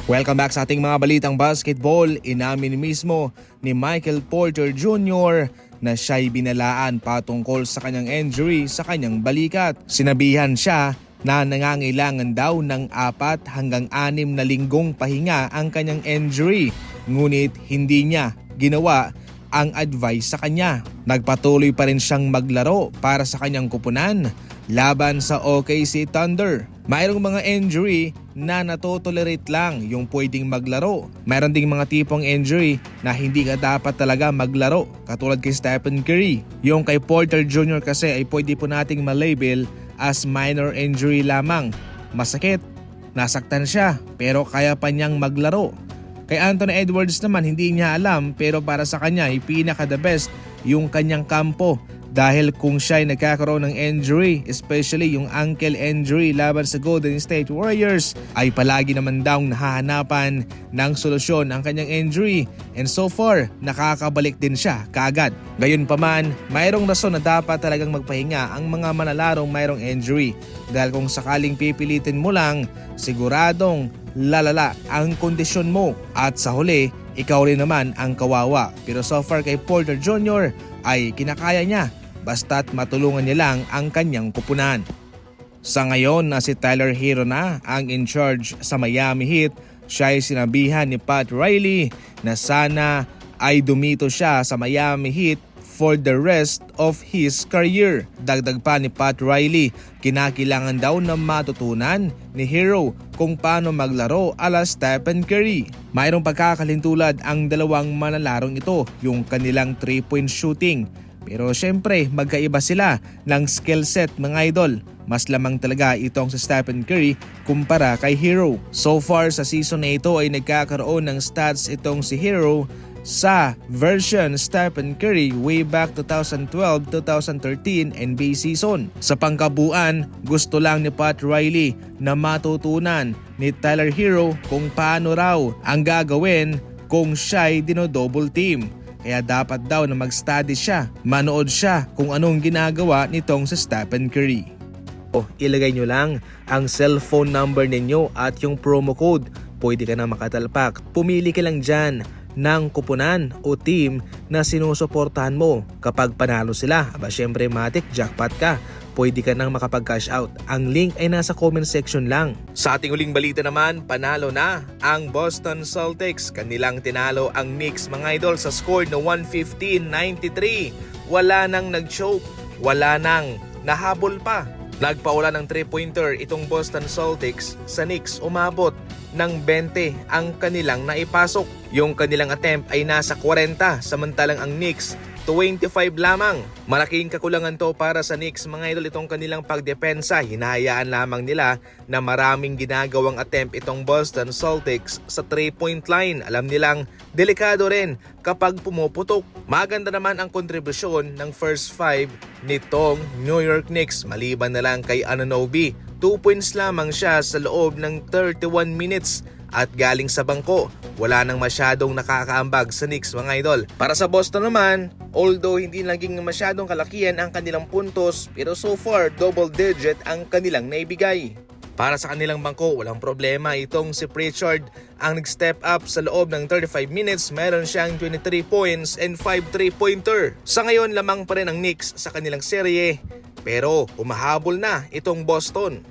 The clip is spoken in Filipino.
Welcome back sa ating mga balitang basketball. Inamin mismo ni Michael Porter Jr. na siya'y binalaan patungkol sa kanyang injury sa kanyang balikat. Sinabihan siya na nangangailangan daw ng 4 hanggang 6 na linggong pahinga ang kanyang injury. Ngunit hindi niya ginawa ang advice sa kanya. Nagpatuloy pa rin siyang maglaro para sa kanyang kupunan laban sa OKC Thunder. Mayroong mga injury na natotolerate lang yung pwedeng maglaro. Mayroon ding mga tipong injury na hindi ka dapat talaga maglaro, katulad kay Stephen Curry. Yung kay Porter Jr. kasi ay pwede po nating malabel as minor injury lamang. Masakit, nasaktan siya, pero kaya pa niyang maglaro. Kay Anthony Edwards naman hindi niya alam, pero para sa kanya ay pinaka the best yung kanyang kampo. Dahil kung siya ay nagkakaroon ng injury, especially yung ankle injury laban sa Golden State Warriors, ay palagi naman daw nahahanapan ng solusyon ang kanyang injury. And so far, nakakabalik din siya kaagad. Gayunpaman, mayroong rason na dapat talagang magpahinga ang mga manalarong mayroong injury. Dahil kung sakaling pipilitin mo lang, siguradong lalala ang kondisyon mo. At sa huli, ikaw rin naman ang kawawa. Pero so far kay Porter Jr. ay kinakaya niya basta't matulungan niya lang ang kanyang kupunan. Sa ngayon na si Tyler Hero na ang in charge sa Miami Heat, siya ay sinabihan ni Pat Riley na sana ay dumito siya sa Miami Heat for the rest of his career. Dagdag pa ni Pat Riley, kinakailangan daw na matutunan ni Hero kung paano maglaro ala Stephen Curry. Mayroong pagkakalintulad ang dalawang manalarong ito, yung kanilang 3-point shooting. Pero syempre magkaiba sila ng skill set mga idol. Mas lamang talaga itong sa Stephen Curry kumpara kay Hero. So far sa season na ito ay nagkakaroon ng stats itong si Hero sa version Stephen Curry way back 2012-2013 NBA season. Sa pangkabuuan, gusto lang ni Pat Riley na matutunan ni Tyler Hero kung paano raw ang gagawin kung siya'y dino-double team. Kaya dapat daw na mag-study siya, manood siya kung anong ginagawa nitong sa Stephen Curry. Ilagay nyo lang ang cellphone number ninyo at yung promo code. Pwede ka na makatalpak. Pumili ka lang dyan ng kupunan o team na sinusuportahan mo. Kapag panalo sila, syempre matik, jackpot ka. Pwede ka nang makapag-cash out. Ang link ay nasa comment section lang. Sa ating huling balita naman, panalo na ang Boston Celtics. Kanilang tinalo ang Knicks mga idol sa score na 115-93. Wala nang nag-choke, wala nang nahabol pa. Nagpaula ng 3-pointer itong Boston Celtics sa Knicks, umabot ng 20 ang kanilang naipasok. Yung kanilang attempt ay nasa 40 samantalang ang Knicks 25 lamang. Malaking kakulangan to para sa Knicks mga idol itong kanilang pagdepensa. Hinahayaan lamang nila na maraming ginagawang attempt itong Boston Celtics sa 3-point line. Alam nilang delikado rin kapag pumuputok. Maganda naman ang kontribusyon ng first 5 nitong New York Knicks maliban na lang kay Anunoby. 2 points lamang siya sa loob ng 31 minutes at galing sa bangko. Wala nang masyadong nakakaambag sa Knicks mga idol. Para sa Boston naman, although hindi naging masyadong kalakihan ang kanilang puntos, pero so far double digit ang kanilang naibigay. Para sa kanilang bangko, walang problema itong si Pritchard ang nag-step up sa loob ng 35 minutes. Meron siyang 23 points and 5 3-pointer. Sa ngayon, lamang pa rin ang Knicks sa kanilang serye, pero humahabol na itong Boston.